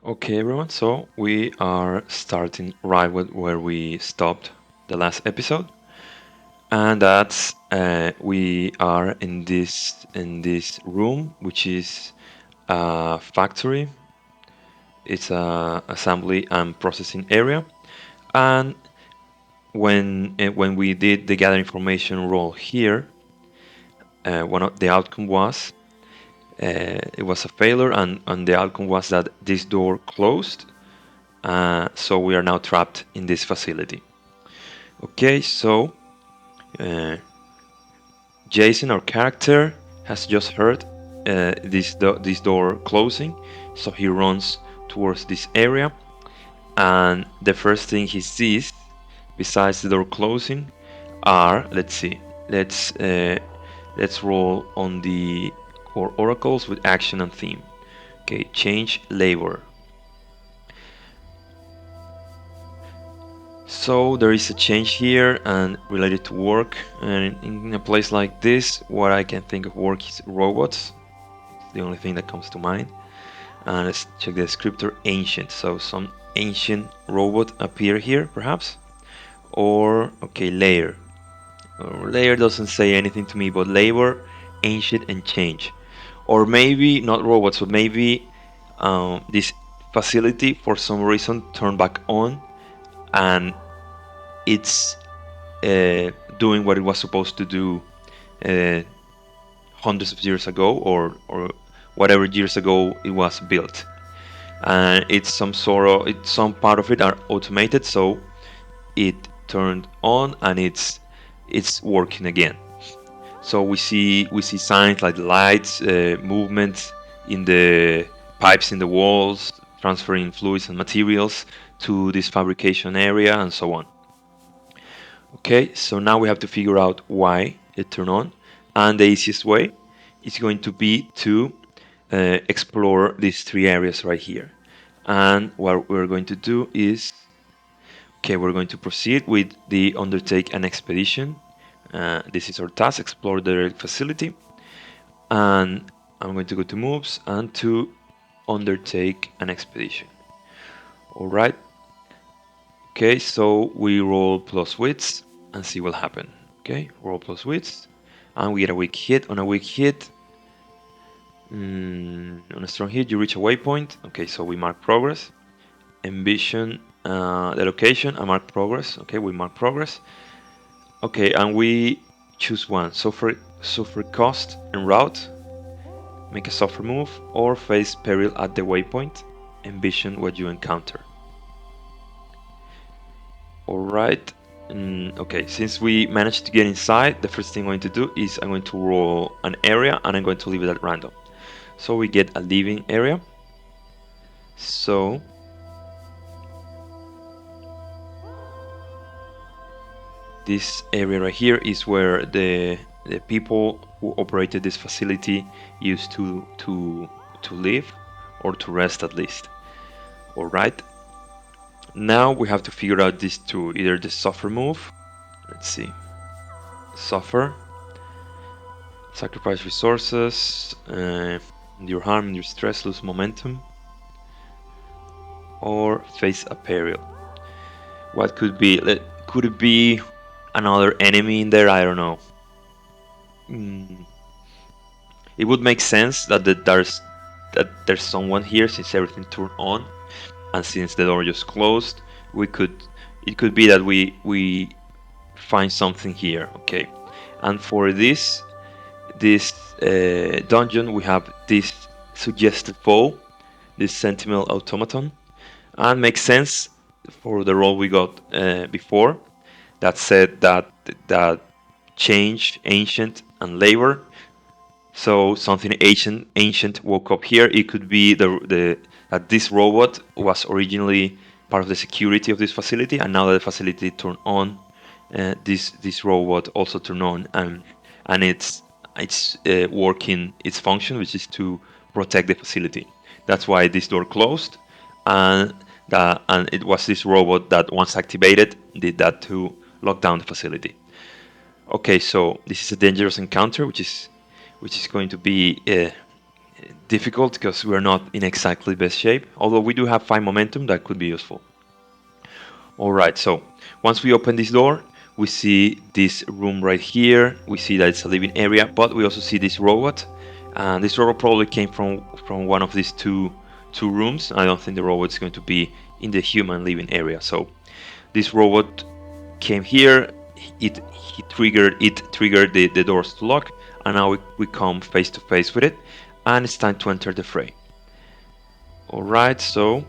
Okay, everyone, so we are starting right with where we stopped the last episode, and that's we are in this room, which is a factory. It's a assembly and processing area, and when we did the gather information role here, one of the outcome was it was a failure, and the outcome was that this door closed. So we are now trapped in this facility. Okay, so uh, Jason, our character, has just heard this door closing, so he runs towards this area, and the first thing he sees, besides the door closing, are let's see, let's uh, let's roll on the core oracles with action and theme. Okay, change labor. So there is a change here and related to work, and in a place like this, what I can think of work is robots. It's the only thing that comes to mind. And let's check the descriptor ancient. So some ancient robot appear here, perhaps, or okay, layer. Layer doesn't say anything to me, but labor, ancient, and change, or maybe not robots, but maybe this facility for some reason turned back on, and it's doing what it was supposed to do uh, hundreds of years ago, or whatever years ago it was built. And it's some part of it are automated, so it turned on and it's working again. So we see signs like lights, movement in the pipes in the walls, transferring fluids and materials to this fabrication area, and so on. Okay, so now we have to figure out why it turned on, and the easiest way is going to be to explore these three areas right here. And what we're going to do is, okay, we're going to proceed with the undertake an expedition. This is our task: explore the Derelict facility, and I'm going to go to moves and to undertake an expedition. All right. Okay, so we roll plus wits and see what happens. Okay, roll plus wits, and we get a weak hit. On a weak hit, on a strong hit, you reach a waypoint. Okay, so we mark progress. Envision the location and mark progress. Okay, we mark progress. Okay, and we choose one. Suffer cost and route. Make a suffer move or face peril at the waypoint. Envision what you encounter. Alright. Okay, since we managed to get inside, the first thing I'm going to do is I'm going to roll an area and I'm going to leave it at random. So we get a living area. So this area right here is where the people who operated this facility used to live, or to rest at least. Alright. Now we have to figure out these two, either the suffer move. Let's see. Suffer. Sacrifice resources, endure harm, endure stress, lose momentum, or face a peril. What could be? Could it be another enemy in there? I don't know. Mm, it would make sense that there's someone here, since everything turned on and since the door just closed. We could It could be that we find something here. Okay, and for this dungeon we have this suggested foe, this sentinel automaton, and makes sense for the role we got before that said that change, ancient, and labor. So something ancient woke up here. It could be the that this robot was originally part of the security of this facility, and now that the facility turned on, this robot also turned on, and it's working its function, which is to protect the facility. That's why this door closed, and and it was this robot that once activated did that to lock down the facility. Okay, so this is a dangerous encounter, which is going to be difficult because we're not in exactly best shape. Although we do have 5 momentum, that could be useful. Alright, so once we open this door, we see this room right here. We see that it's a living area, but we also see this robot. And this robot probably came from one of these two rooms. I don't think the robot is going to be in the human living area. So this robot came here. It triggered the doors to lock, and now we come face to face with it, and it's time to enter the fray. Alright, so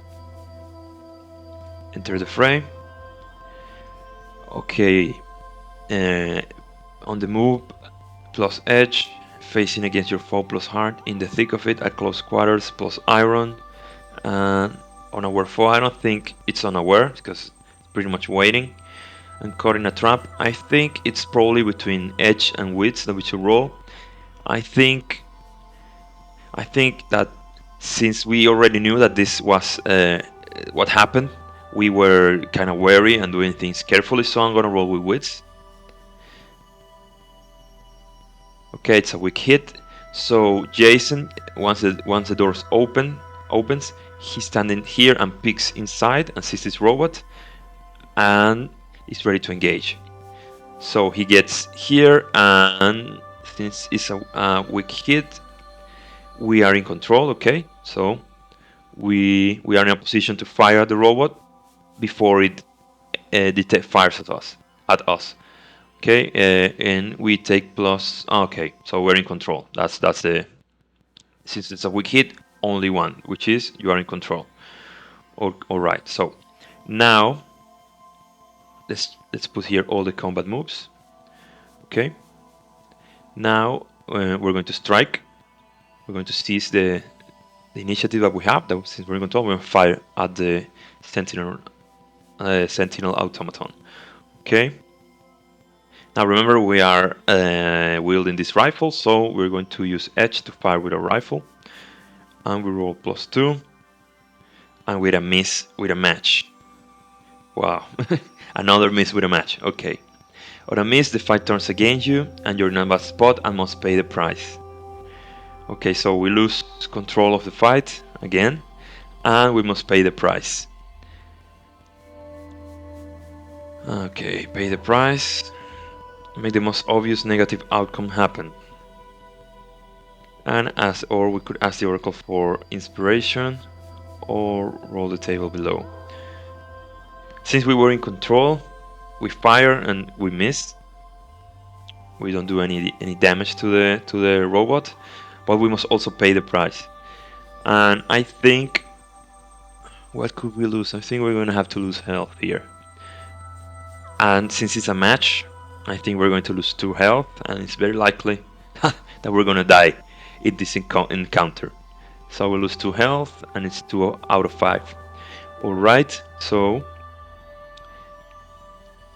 enter the fray. Okay, on the move plus edge, facing against your foe plus heart, in the thick of it at close quarters plus iron, and unaware foe. I don't think it's unaware because it's pretty much waiting. And caught in a trap. I think it's probably between edge and wits that we should roll. I think that since we already knew that this was what happened, we were kind of wary and doing things carefully, so I'm gonna roll with wits. Okay, it's a weak hit. So Jason, once the doors opens, he's standing here and peeks inside and sees this robot, and is ready to engage. So he gets here, and since it's a weak hit, we are in control. Okay, so we are in a position to fire at the robot before it fires at us. Okay, and we take plus. Okay, so we're in control. That's the since it's a weak hit, only one, which is you are in control. All right. So now let's put here all the combat moves. Okay. Now we're going to strike. We're going to seize the initiative that we have. That since we're in control, we're going to fire at the sentinel automaton. Okay. Now remember, we are wielding this rifle, so we're going to use edge to fire with a rifle. And we roll +2. And with a miss, with a match. Wow. Another miss with a match. Okay. On a miss, the fight turns against you, and you're in a bad spot and must pay the price. Okay, so we lose control of the fight again, and we must pay the price. Okay, pay the price. Make the most obvious negative outcome happen. And we could ask the Oracle for inspiration, or roll the table below. Since we were in control, we fire and we miss. We don't do any damage to the robot, but we must also pay the price. And I think, what could we lose? I think we're going to have to lose health here. And since it's a match, I think we're going to lose 2 health, and it's very likely that we're going to die in this encounter. So we lose 2 health, and it's 2 out of 5. Alright, so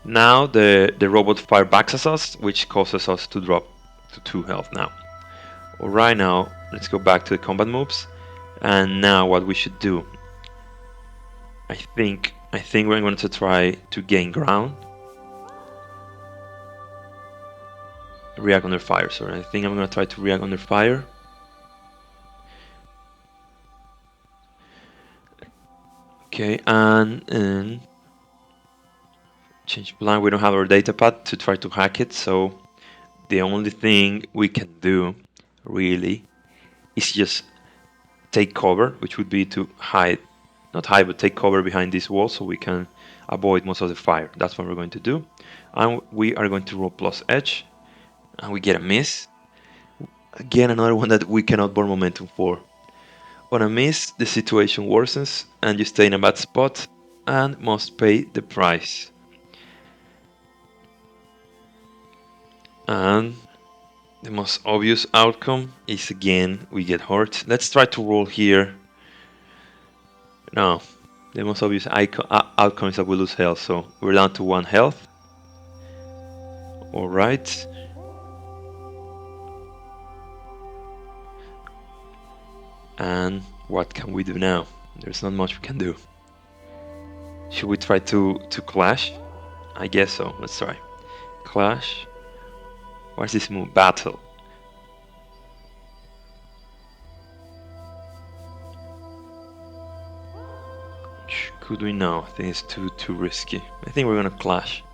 now the robot fire backs at us, which causes us to drop to 2 health now. Alright, now let's go back to the combat moves. And now what we should do, I think we're going to try to gain ground. React under fire, sorry. I think I'm going to try to react under fire. Okay, and change plan. We don't have our datapad to try to hack it, so the only thing we can do really is just take cover, which would be to hide, not hide, but take cover behind this wall so we can avoid most of the fire. That's what we're going to do. And we are going to roll plus edge, and we get a miss. Again, another one that we cannot burn momentum for. On a miss, the situation worsens, and you stay in a bad spot and must pay the price. And the most obvious outcome is again we get hurt. Let's try to roll here. No, the most obvious outcome is that we lose health, so we're down to 1 health. Alright. And what can we do now? There's not much we can do. Should we try to clash? I guess so. Let's try. Clash. What's this move? Battle. Could we know? I think it's too risky. I think we're gonna clash.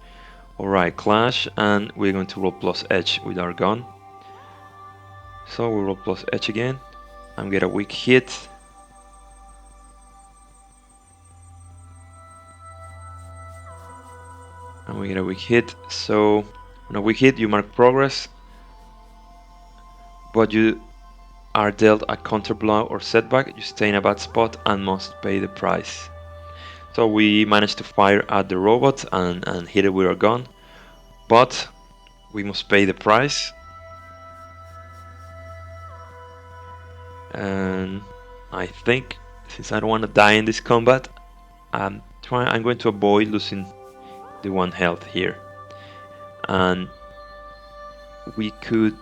Alright, clash, and we're going to roll plus edge with our gun. So we roll plus edge again and get a weak hit. And we get a weak hit. So on a weak hit you mark progress, but you are dealt a counter blow or setback, you stay in a bad spot and must pay the price. So we managed to fire at the robot and hit it with our gun, but we must pay the price. And I think, since I don't want to die in this combat, I'm going to avoid losing the 1 health here. And we could,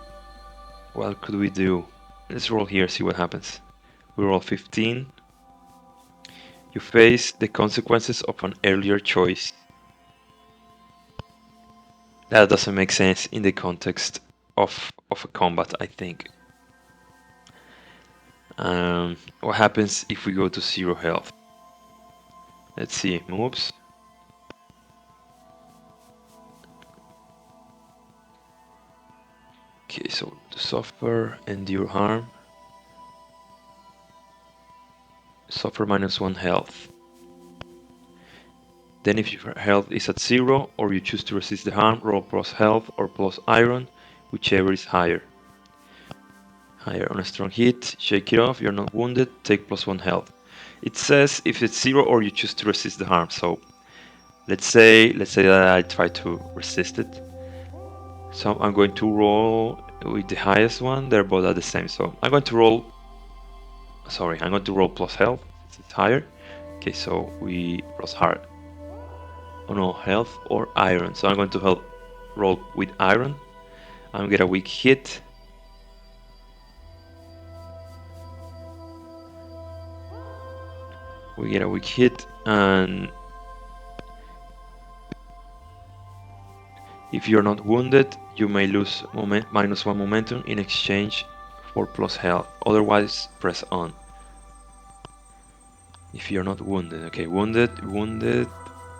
what could we do? Let's roll here, see what happens. We roll 15. You face the consequences of an earlier choice. That doesn't make sense in the context of a combat, I think. What happens if we go to 0 health? Let's see, moves. Okay, so to suffer, endure harm. Suffer -1 health. Then if your health is at 0 or you choose to resist the harm, roll plus health or plus iron, whichever is higher. Higher on a strong hit, shake it off, you're not wounded, take +1 health. It says if it's 0 or you choose to resist the harm, so let's say that I try to resist it. So I'm going to roll with the highest one, they're both at the same, so I'm going to roll plus health, since it's higher. Okay, so we plus hard. Oh no, health or iron. So I'm going to roll with iron. I'm gonna get a weak hit. We get a weak hit, and if you're not wounded, you may lose -1 momentum in exchange for plus health. Otherwise, press on. If you're not wounded, okay, wounded,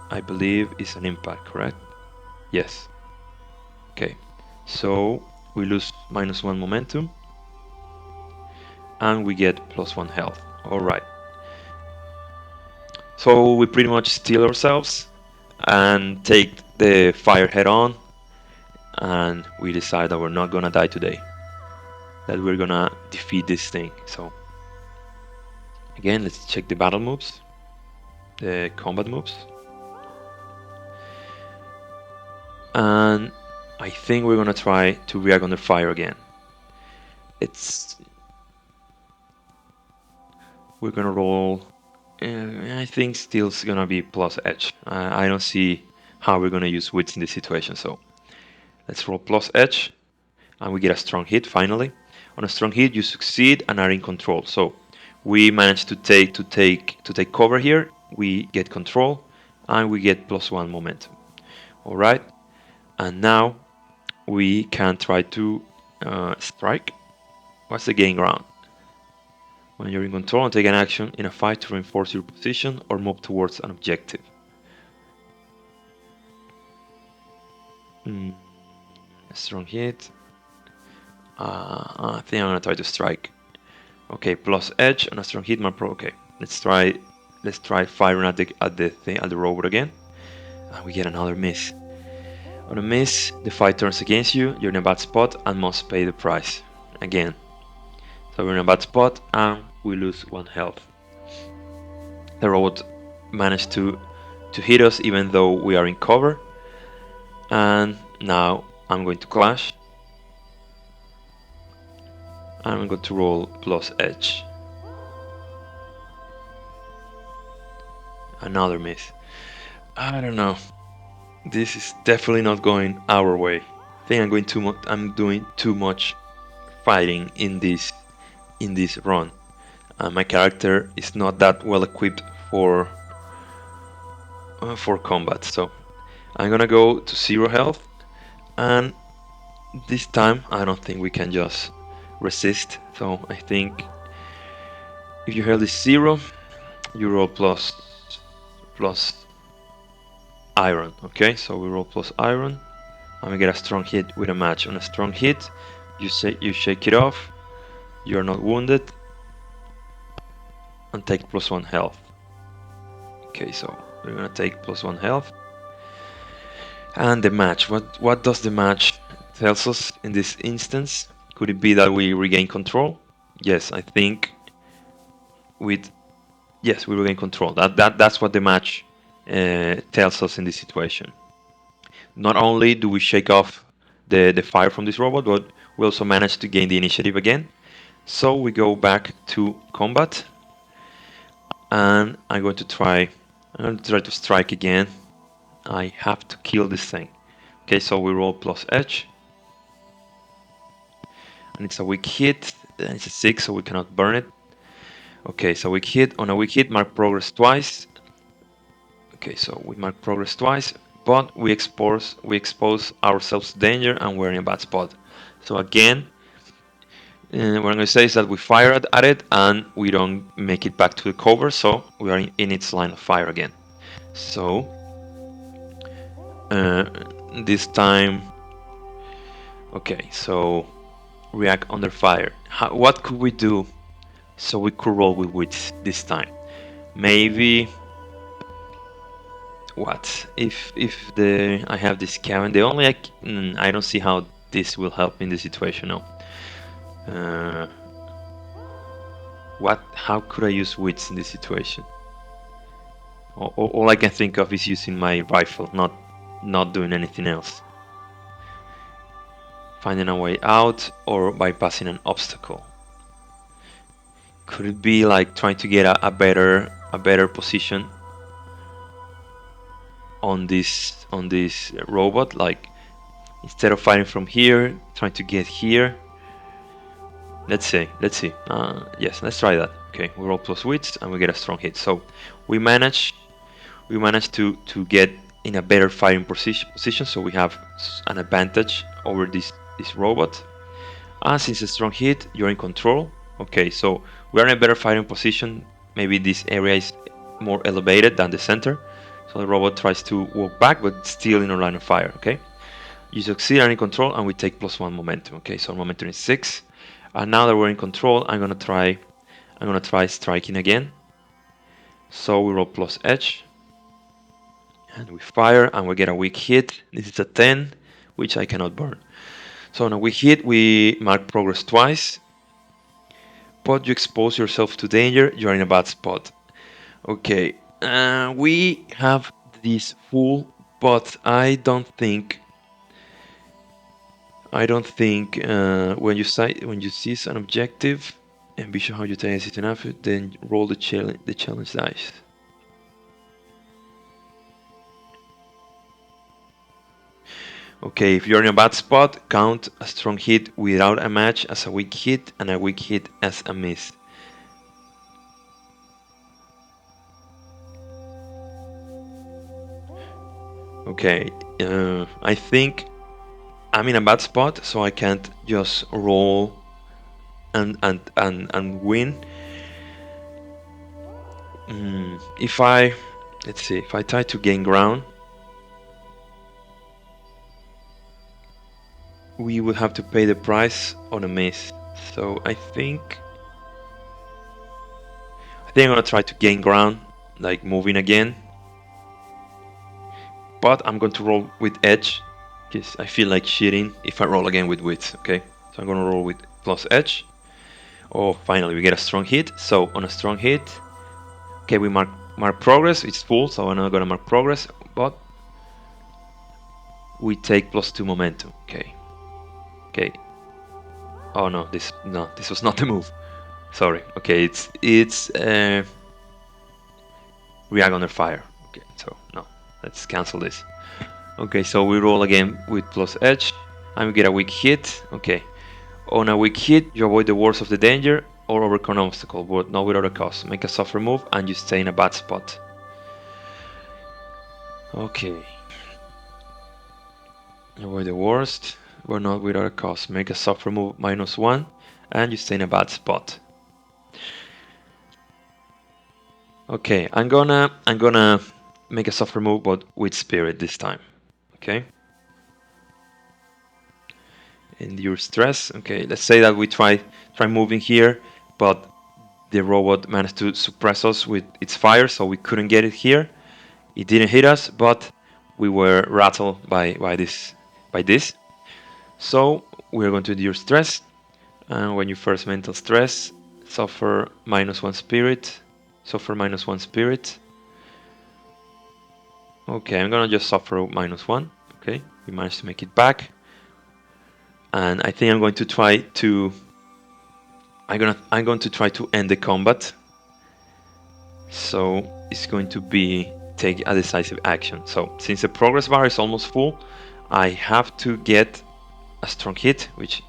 I believe is an impact, correct? Yes. Okay, so we lose -1 momentum, and we get +1 health. All right. So we pretty much steal ourselves and take the fire head on, and we decide that we're not gonna die today, that we're gonna defeat this thing. So again, let's check the battle moves, the combat moves, and I think we're gonna try to react under fire again. We're gonna roll, I think still's gonna be plus edge. I don't see how we're gonna use wits in this situation, so let's roll plus edge, and we get a strong hit finally. On a strong hit, you succeed and are in control. So we managed to take cover here. We get control, and we get +1 momentum. All right, and now we can try to strike. What's the gain ground? When you're in control and take an action in a fight to reinforce your position or move towards an objective. Strong hit. I think I'm gonna try to strike. Okay, plus edge on a strong hit, my pro. Okay, let's try firing at the robot again, and we get another miss. On a miss, the fight turns against you. You're in a bad spot and must pay the price again. So we're in a bad spot and we lose 1 health. The robot managed to hit us even though we are in cover, and now I'm going to clash. I'm going to roll plus edge. Another miss. I don't know. This is definitely not going our way. I think I'm doing too much fighting in this run. My character is not that well equipped for combat, so I'm gonna go to 0 health, and this time I don't think we can just resist. So I think if your health is 0, you roll plus plus iron. Okay, so we roll plus iron, and we get a strong hit with a match. On a strong hit, you shake it off. You're not wounded, and take +1 health. Okay, so we're gonna take +1 health. And the match. What does the match tells us in this instance? Could it be that we regain control? Yes, I think with yes we regain control. That's what the match tells us in this situation. Not only do we shake off the fire from this robot, but we also manage to gain the initiative again. So we go back to combat, and I'm going to try to strike again. I have to kill this thing. Okay, so we roll plus edge, and it's a weak hit. And it's a 6, so we cannot burn it. Okay, so weak hit. On a weak hit, mark progress twice. Okay, so we mark progress twice, but we expose ourselves to danger, and we're in a bad spot. So again, what I'm going to say is that we fire at it, and we don't make it back to the cover, so we are in its line of fire again. So this time, okay, so react under fire. What could we do so we could roll with wits this time? Maybe what if the I have this cabin? The only I don't see how this will help in the situation now. What? How could I use wits in this situation? All I can think of is using my rifle, not doing anything else. Finding a way out or bypassing an obstacle. Could it be like trying to get a better position on this robot? Like instead of fighting from here, trying to get here. Let's see. Yes, let's try that. Okay, we roll plus wits and we get a strong hit. So we manage to get in a better fighting position. So we have an advantage over this robot. And since a strong hit, you're in control. Okay, so we're in a better fighting position. Maybe this area is more elevated than the center. So the robot tries to walk back, but still in our line of fire. Okay, you succeed and in control, and we take +1 momentum. Okay, so momentum is 6. And now that we're in control, I'm gonna try striking again. So we roll plus edge, and we fire, and we get a weak hit. This is a 10, which I cannot burn. So on a weak hit, we mark progress twice, but you expose yourself to danger. You're in a bad spot. Okay, we have this full, but I don't think when you seize an objective and be sure how you take it enough, then roll the challenge dice. Okay, if you're in a bad spot, count a strong hit without a match as a weak hit and a weak hit as a miss. Okay, I think I'm in a bad spot, so I can't just roll and win. Let's see, if I try to gain ground, we would have to pay the price on a miss. So I think I'm gonna try to gain ground, like moving again. But I'm going to roll with edge, because I feel like cheating if I roll again with wits. Okay, so I'm gonna roll with plus edge. Oh, finally we get a strong hit. So on a strong hit, okay, we mark progress. It's full, so I'm not gonna mark progress, but we take +2 momentum. Okay. Oh no, this was not the move. Sorry. Okay, it's react under fire. Okay, so no, let's cancel this. Okay, so we roll again with plus edge, and we get a weak hit. Okay, on a weak hit, you avoid the worst of the danger or overcome an obstacle, but not without a cost. Make a soft move, and you stay in a bad spot. Okay. Avoid the worst, but not without a cost. Make a soft move -1, and you stay in a bad spot. Okay, I'm gonna make a suffer move, but with spirit this time. Okay. Endure stress. Okay, let's say that we try moving here, but the robot managed to suppress us with its fire, so we couldn't get it here. It didn't hit us, but we were rattled by this. So we're going to endure stress. And when you first mental stress, suffer -1 spirit. Suffer -1 spirit. Okay, I'm gonna just suffer -1. Okay, we managed to make it back. And I think I'm going to try to I'm going to try to end the combat. So it's going to be take a decisive action. So since the progress bar is almost full, I have to get a strong hit, which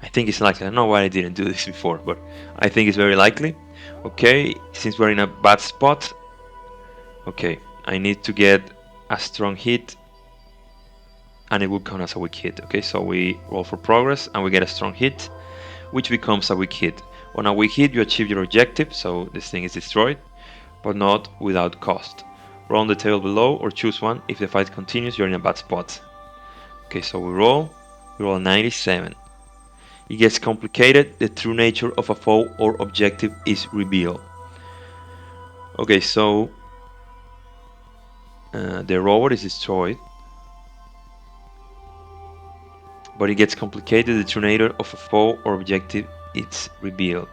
I think is likely. I don't know why I didn't do this before, but I think it's very likely. Okay, since we're in a bad spot, okay, I need to get a strong hit and it will count as a weak hit. Okay, so we roll for progress and we get a strong hit, which becomes a weak hit. On a weak hit, you achieve your objective, so this thing is destroyed, but not without cost. Roll on the table below or choose one. If the fight continues, you're in a bad spot. Okay, so we roll 97. It gets complicated, the true nature of a foe or objective is revealed. Okay, so the robot is destroyed, but it gets complicated, the true nature of a foe or objective is revealed.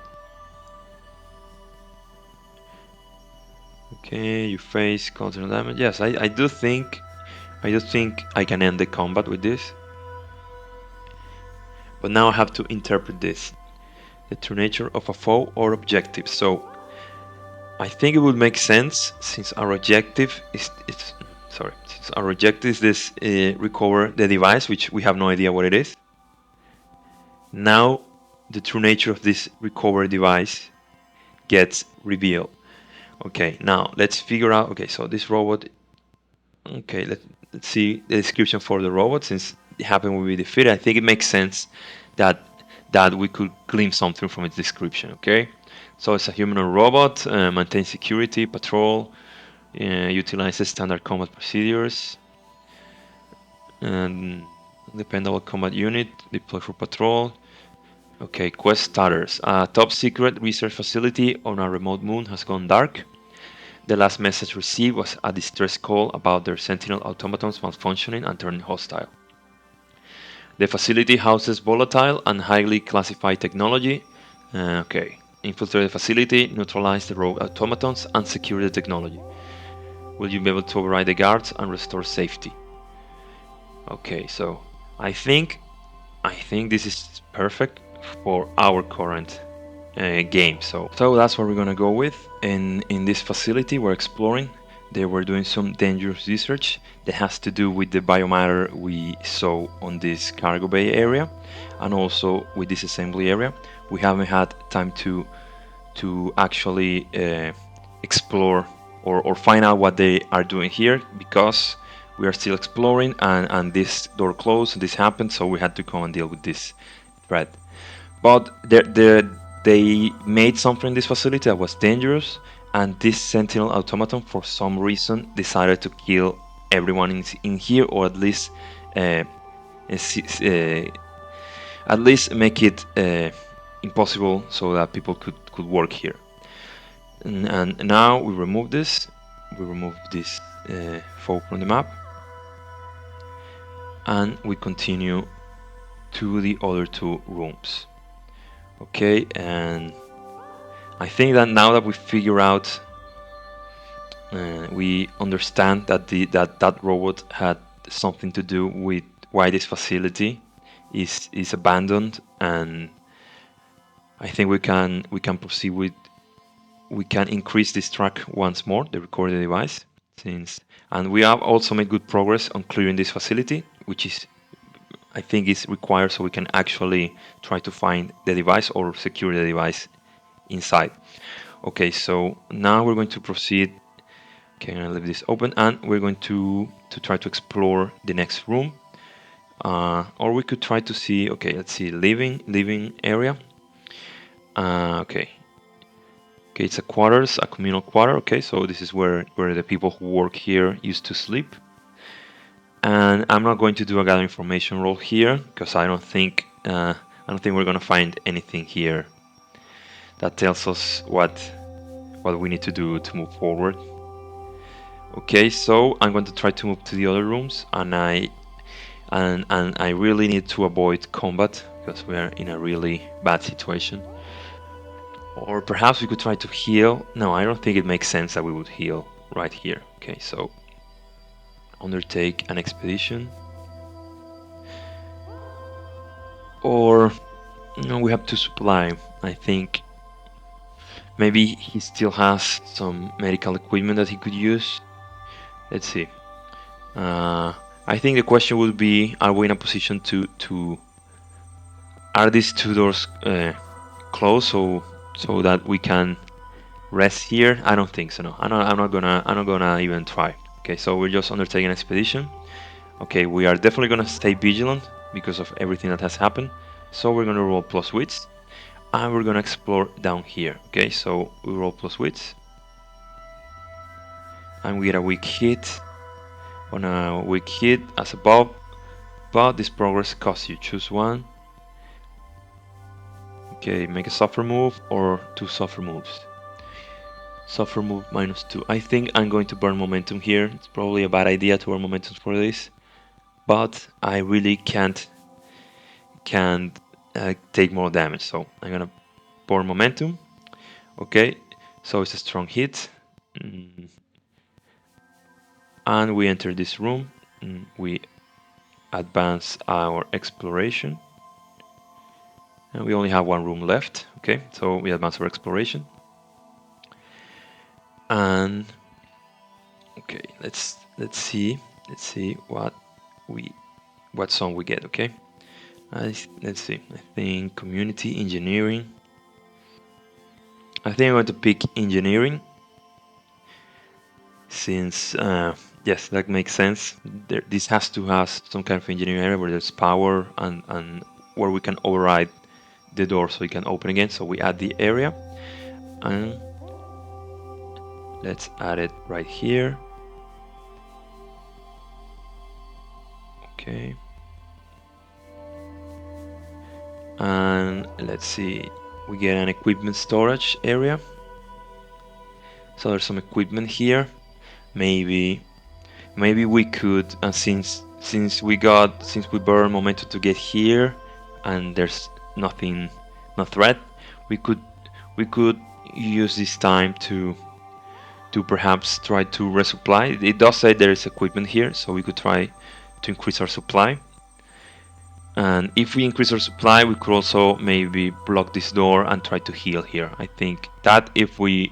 Okay, you face collateral damage. Yes, I do think I can end the combat with this. But now I have to interpret this. The true nature of a foe or objective. So I think it would make sense since our objective is this recover the device, which we have no idea what it is. Now the true nature of this recovered device gets revealed. Okay, now let's figure out. Okay, so this robot. Okay, let's see the description for the robot since it happened when we defeated. I think it makes sense that we could glean something from its description. Okay, so it's a humanoid robot, maintains security, patrol, utilizes standard combat procedures, and dependable combat unit, deployed for patrol. Okay, quest starters. A top secret research facility on a remote moon has gone dark. The last message received was a distress call about their sentinel automatons malfunctioning and turning hostile. The facility houses volatile and highly classified technology. Okay. Infiltrate the facility, neutralize the rogue automatons, and secure the technology. Will you be able to override the guards and restore safety? Okay, so I think this is perfect for our current game. So that's what we're gonna go with. In this facility, we're exploring. They were doing some dangerous research that has to do with the biomatter we saw on this cargo bay area, and also with this assembly area. We haven't had time to actually explore or find out what they are doing here because we are still exploring and this door closed. This happened, so we had to come and deal with this threat. But they made something in this facility that was dangerous, and this Sentinel automaton, for some reason, decided to kill everyone in here, or uh, uh, at least make it impossible so that people could work here. And now we remove this. We remove this foe from the map, and we continue to the other two rooms. Okay, and I think that now that we figure out, we understand that that robot had something to do with why this facility is abandoned, and I think we can proceed with we can increase this track once more, the recorded device, and we have also made good progress on clearing this facility, which is I think is required so we can actually try to find the device or secure the device inside. Okay, so now we're going to proceed. Okay, I'm gonna leave this open, and we're going to try to explore the next room, or we could try to see. Okay, let's see, living area. Okay, Okay, it's a quarters, a communal quarter. Okay, so this is where the people who work here used to sleep. And I'm not going to do a gather information roll here because I don't think we're gonna find anything here that tells us what we need to do to move forward. Okay, so I'm going to try to move to the other rooms, and I really need to avoid combat because we are in a really bad situation. Or perhaps we could try to heal. No, I don't think it makes sense that we would heal right here. Okay, so undertake an expedition. Or no, we have to supply. I think maybe he still has some medical equipment that he could use. Let's see. Uh, I think the question would be: are we in a position to are these two doors closed so that we can rest here? I don't think so. No, I'm not gonna even try. Okay, so we're just undertaking an expedition. Okay, we are definitely gonna stay vigilant because of everything that has happened. So we're gonna roll plus wits, and we're gonna explore down here. Okay, so we roll plus wits, and we get a weak hit. On a weak hit as above, but this progress costs you. Choose one. Okay, make a suffer move or two suffer moves. Suffer move -2. I think I'm going to burn momentum here. It's probably a bad idea to burn momentum for this, but I really can't take more damage. So I'm gonna burn momentum. Okay, so it's a strong hit. Mm, and we enter this room. We advance our exploration. And we only have one room left. Okay, so we advance our exploration. And okay, let's see what song we get. Okay, let's see. I think community engineering. I think I'm going to pick engineering since yes, that makes sense. This has to have some kind of engineering area where there's power and where we can override the door so it can open again. So we add the area and let's add it right here. Okay. And let's see, we get an equipment storage area. So there's some equipment here. Maybe we could, since we burn momentum to get here, and there's nothing, no threat, we could we could use this time to perhaps try to resupply. It does say there is equipment here, so we could try to increase our supply. And if we increase our supply, we could also maybe block this door and try to heal here. I think that if we,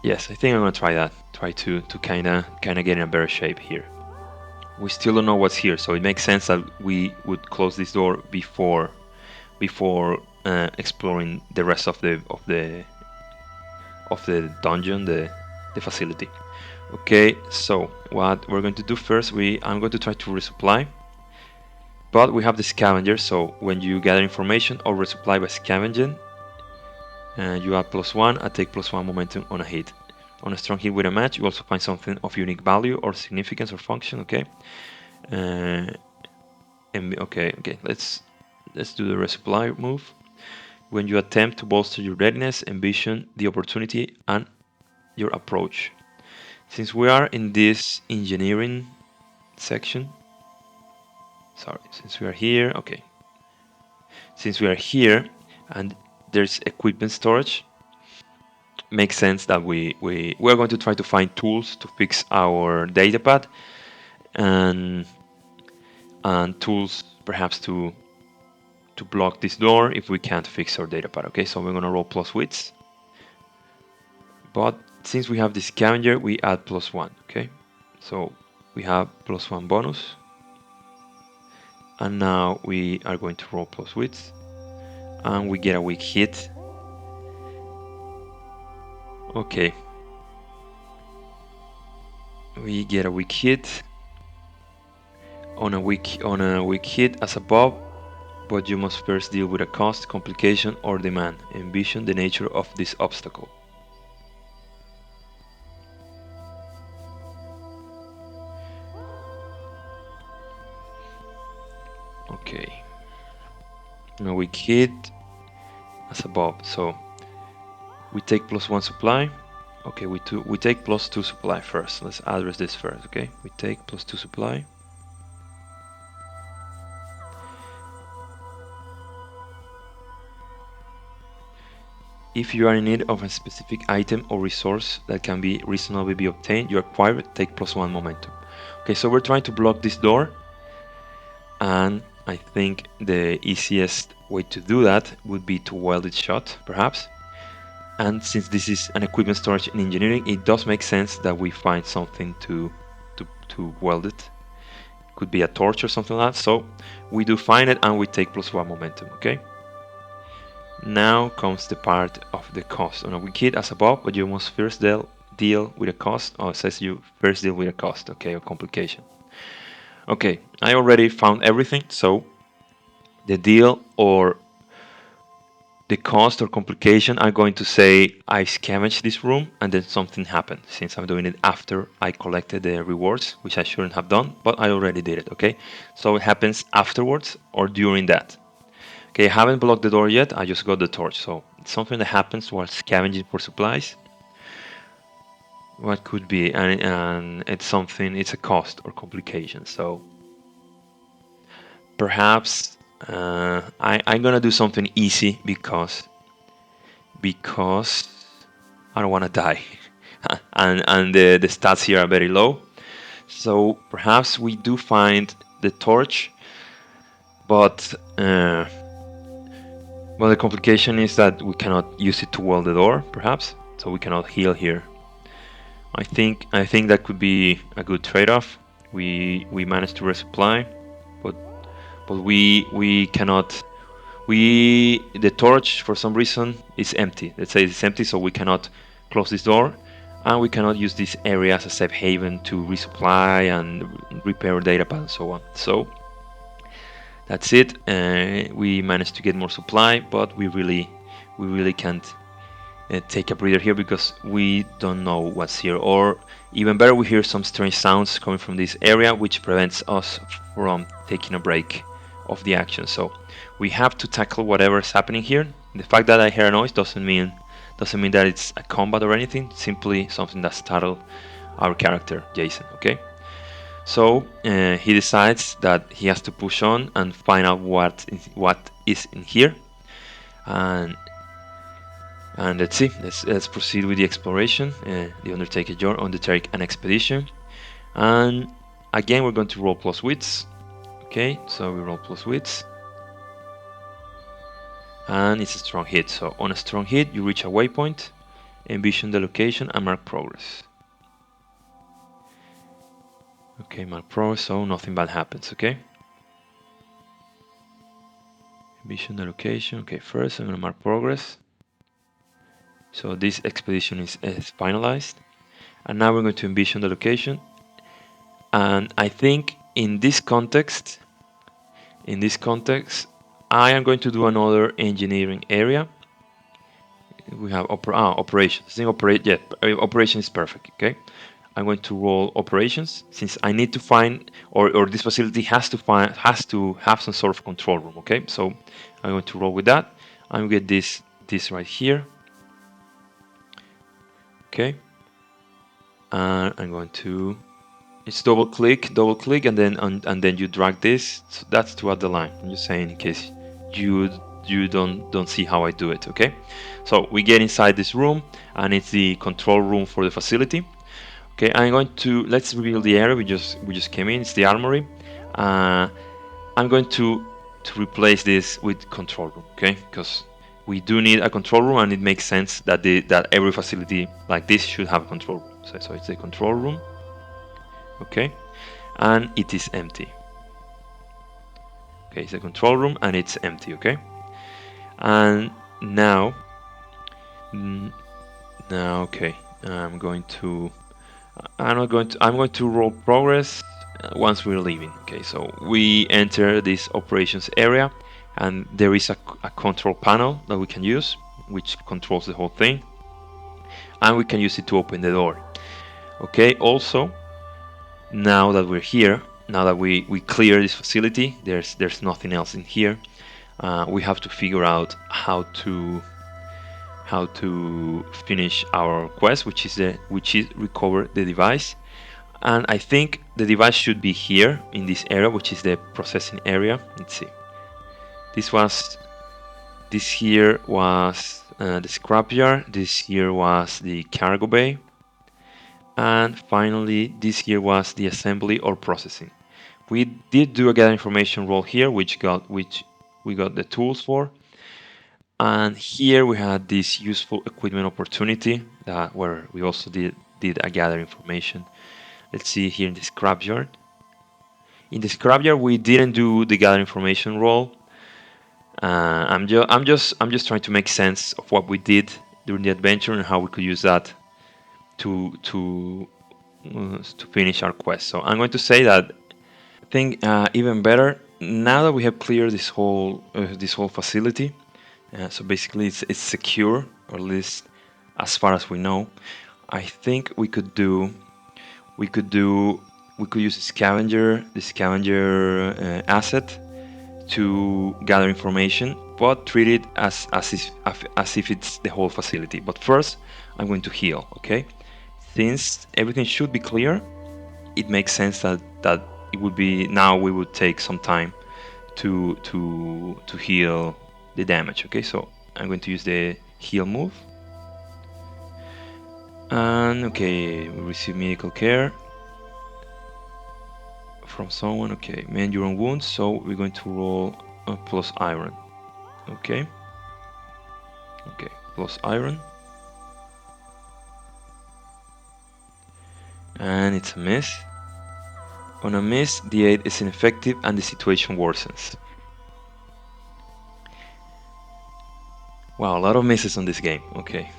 yes, I think I'm gonna try that. Try to kinda get in a better shape here. We still don't know what's here, so it makes sense that we would close this door before exploring the rest of the dungeon, the facility. Okay, so what we're going to do first, I'm going to try to resupply. But we have the scavenger, so when you gather information or resupply by scavenging, you add +1, I take +1 momentum on a hit. On a strong hit with a match, you also find something of unique value or significance or function. Okay, okay. Let's do the resupply move. When you attempt to bolster your readiness, envision the opportunity and your approach. Since we are in this engineering section, since we are here, okay. Since we are here and there's equipment storage, makes sense that we're going to try to find tools to fix our datapad and tools perhaps to block this door if we can't fix our datapad. Okay, so we're gonna roll plus wits, but since we have the scavenger, we add +1. Okay, so we have +1 bonus, and now we are going to roll plus wits, and we get a weak hit. Okay, we get a weak hit. On a weak hit as above, but you must first deal with a cost, complication, or demand. Envision the nature of this obstacle. Okay. Now we hit as above. So we take +1 supply. Okay, we take +2 supply first. Let's address this first. Okay, we take +2 supply. If you are in need of a specific item or resource that can be reasonably be obtained, you acquire it, take +1 momentum. Okay, so we're trying to block this door, and I think the easiest way to do that would be to weld it shut, perhaps. And since this is an equipment storage in engineering, it does make sense that we find something to weld it. Could be a torch or something like that. So we do find it and we take +1 momentum, okay? Now comes the part of the cost. On a wiki as above, but you must first deal with a cost. Oh, it says you first deal with a cost, okay, or complication. Okay, I already found everything, so the deal or the cost or complication, I'm going to say I scavenged this room and then something happened, since I'm doing it after I collected the rewards, which I shouldn't have done, but I already did it, okay? So it happens afterwards or during that. Okay, I haven't blocked the door yet, I just got the torch, so it's something that happens while scavenging for supplies. What could be? And it's something, it's a cost or complication, so perhaps I'm gonna do something easy because I don't want to die, and the stats here are very low. So perhaps we do find the torch, but well, the complication is that we cannot use it to weld the door, perhaps, so we cannot heal here. I think that could be a good trade-off. We managed to resupply, but we cannot. The torch for some reason is empty. Let's say it's empty, so we cannot close this door, and we cannot use this area as a safe haven to resupply and repair data pad and so on. So that's it. We managed to get more supply, but we really can't take a breather here because we don't know what's here. Or even better, we hear some strange sounds coming from this area, which prevents us from taking a break of the action. So we have to tackle whatever is happening here. The fact that I hear a noise doesn't mean that it's a combat or anything. Simply something that startled our character, Jason. Okay. So he decides that he has to push on and find out what is in here, and let's see. Let's proceed with the exploration. The undertake an expedition, and again we're going to roll plus wits. Okay, so we roll plus wits, and it's a strong hit. So on a strong hit, you reach a waypoint, envision the location, and mark progress. Okay, mark progress, so nothing bad happens. Okay. Envision the location. Okay, first I'm gonna mark progress. So this expedition is finalized, and now we're going to envision the location. And I think in this context, I am going to do another engineering area. We have operations. I think operation is perfect. Okay, I'm going to roll operations since I need to find, or this facility has to have some sort of control room. Okay, so I'm going to roll with that. I'm going to get this right here. Okay, and I'm going to. It's double click, and then you drag this. So that's to add the line. I'm just saying in case you don't see how I do it. Okay, so we get inside this room, and it's the control room for the facility. Okay, I'm going to let's reveal the area we just came in. It's the armory. I'm going to replace this with control room. Okay, because we do need a control room, and it makes sense that every facility like this should have a control room. So it's the control room. Okay, and it is empty. Okay, it's a control room and it's empty. Okay, and now okay, I'm going to roll progress once we're leaving. Okay, so we enter this operations area, and there is a control panel that we can use, which controls the whole thing, and we can use it to open the door. Okay, also, now that we're here, now that we clear this facility, there's nothing else in here. We have to figure out how to finish our quest, which is recover the device. And I think the device should be here in this area, which is the processing area. Let's see. This here was the scrapyard. This here was the cargo bay. And finally, this here was the assembly or processing. We did do a gather information role here, which we got the tools for. And here we had this useful equipment opportunity that where we also did a gather information. Let's see here in the scrapyard. In the scrapyard, we didn't do the gather information role. I'm just trying to make sense of what we did during the adventure and how we could use that to finish our quest. So I'm going to say that I think even better now that we have cleared this whole facility. So basically, it's secure, or at least as far as we know. I think we could do we could use the scavenger asset to gather information, but treat it as if it's the whole facility. But first, I'm going to heal. Okay, since everything should be clear, it makes sense that it would be now we would take some time to heal the damage. Okay, so I'm going to use the heal move. And okay, we receive medical care from someone. Okay, mend your own wounds. So we're going to roll plus iron. Okay. Okay, plus iron. And it's a miss. On a miss, the aid is ineffective and the situation worsens. Wow, a lot of misses on this game. Okay.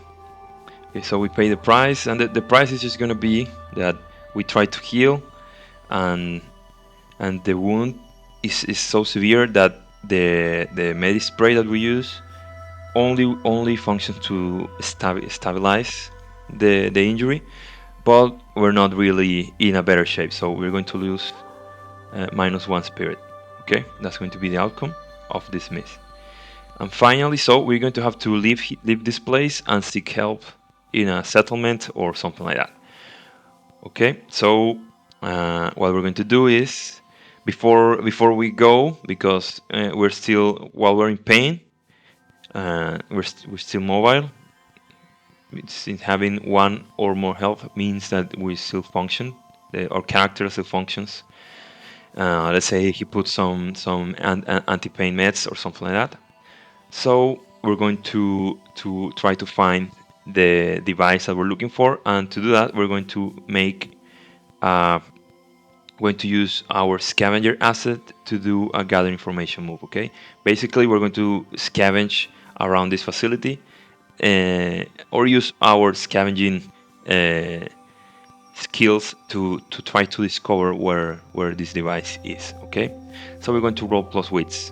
Okay, so we pay the price, and the price is just gonna be that we try to heal, and the wound is so severe that the medi spray that we use only functions to stabilize the injury, but we're not really in a better shape, so we're going to lose -1 spirit. Okay, that's going to be the outcome of this miss. And finally, so we're going to have to leave this place and seek help in a settlement or something like that. Okay, so what we're going to do is before we go, because we're still while we're in pain, we're still mobile. Since having one or more health means that we still function. Our character still functions. Let's say he puts some anti-pain meds or something like that. So we're going to try to find the device that we're looking for, and to do that, we're going to use our scavenger asset to do a gather information move. Okay, basically we're going to scavenge around this facility, or use our scavenging skills to try to discover where this device is. Okay, so we're going to roll plus wits.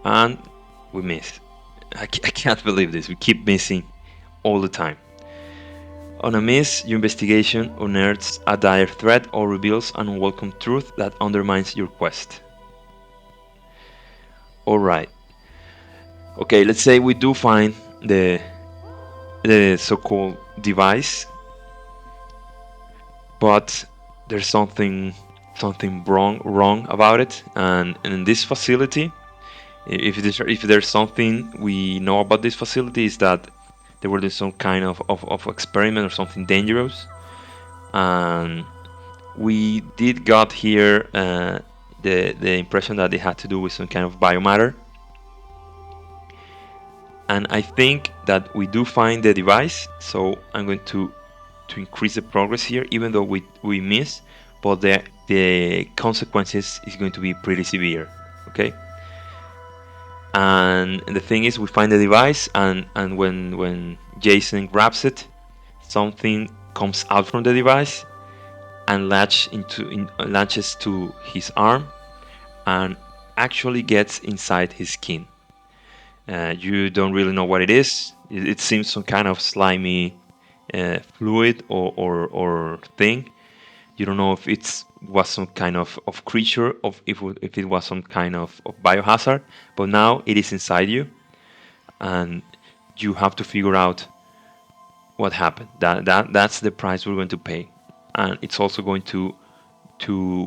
And we miss. I can't believe this. We keep missing all the time. On a miss, your investigation unearths a dire threat or reveals an unwelcome truth that undermines your quest. Alright. Okay, let's say we do find the so-called device, but there's something wrong about it, and in this facility, if there's something we know about this facility, is that there were some kind of experiment or something dangerous, and we did got here the impression that it had to do with some kind of biomatter, and I think that we do find the device. So I'm going to increase the progress here, even though we miss, but the consequences is going to be pretty severe. Okay. And the thing is, we find the device, and when Jason grabs it, something comes out from the device and latches to his arm, and actually gets inside his skin. You don't really know what it is. It seems some kind of slimy fluid or thing. You don't know if it was some kind of creature, of if it was some kind of biohazard. But now it is inside you, and you have to figure out what happened. That's the price we're going to pay, and it's also going to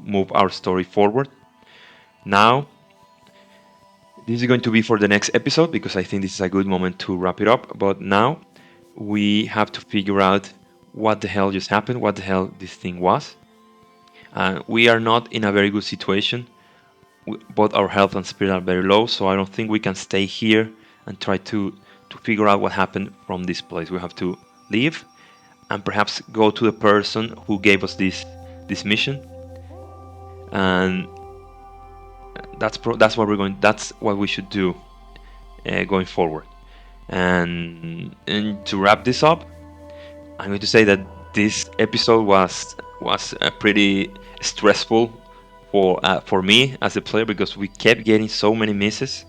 move our story forward. Now, this is going to be for the next episode because I think this is a good moment to wrap it up. But now we have to figure out what the hell just happened, what the hell this thing was. We are not in a very good situation. Both our health and spirit are very low, so I don't think we can stay here and try to figure out what happened from this place. We have to leave and perhaps go to the person who gave us this mission, and that's what we're going. That's what we should do going forward. And to wrap this up, I'm going to say that this episode was pretty stressful for me as a player because we kept getting so many misses.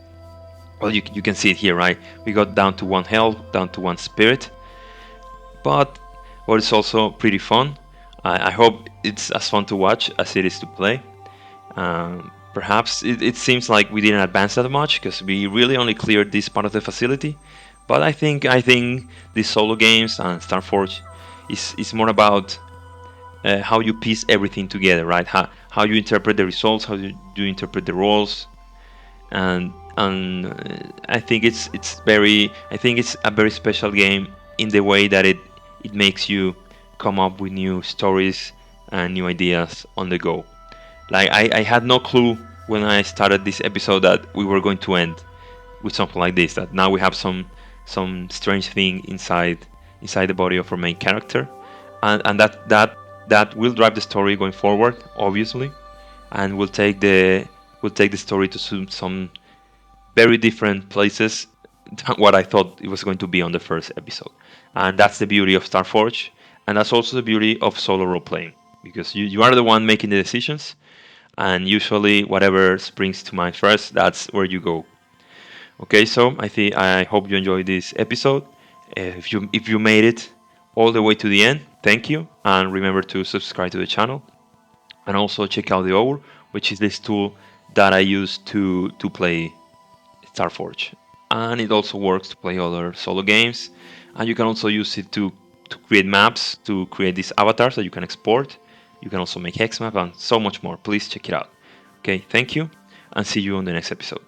Well, you can see it here, right? We got down to one health, down to one spirit, but what is also pretty fun. I hope it's as fun to watch as it is to play. Perhaps it seems like we didn't advance that much because we really only cleared this part of the facility. But I think these solo games and Starforge is more about how you piece everything together, right? How you interpret the results, how you interpret the roles, and I think it's a very special game in the way that it makes you come up with new stories and new ideas on the go. Like I had no clue when I started this episode that we were going to end with something like this. That now we have some strange thing inside the body of our main character, and that will drive the story going forward, obviously, and will take the story to some very different places than what I thought it was going to be on the first episode. And that's the beauty of Starforge, and that's also the beauty of solo role playing because you are the one making the decisions, and usually whatever springs to mind first, that's where you go. Okay, so I hope you enjoyed this episode. If you made it all the way to the end, thank you, and remember to subscribe to the channel, and also check out the Augur, which is this tool that I use to play Starforge, and it also works to play other solo games, and you can also use it to create maps, to create these avatars that you can export. You can also make hex map and so much more. Please check it out. Okay, thank you, and see you on the next episode.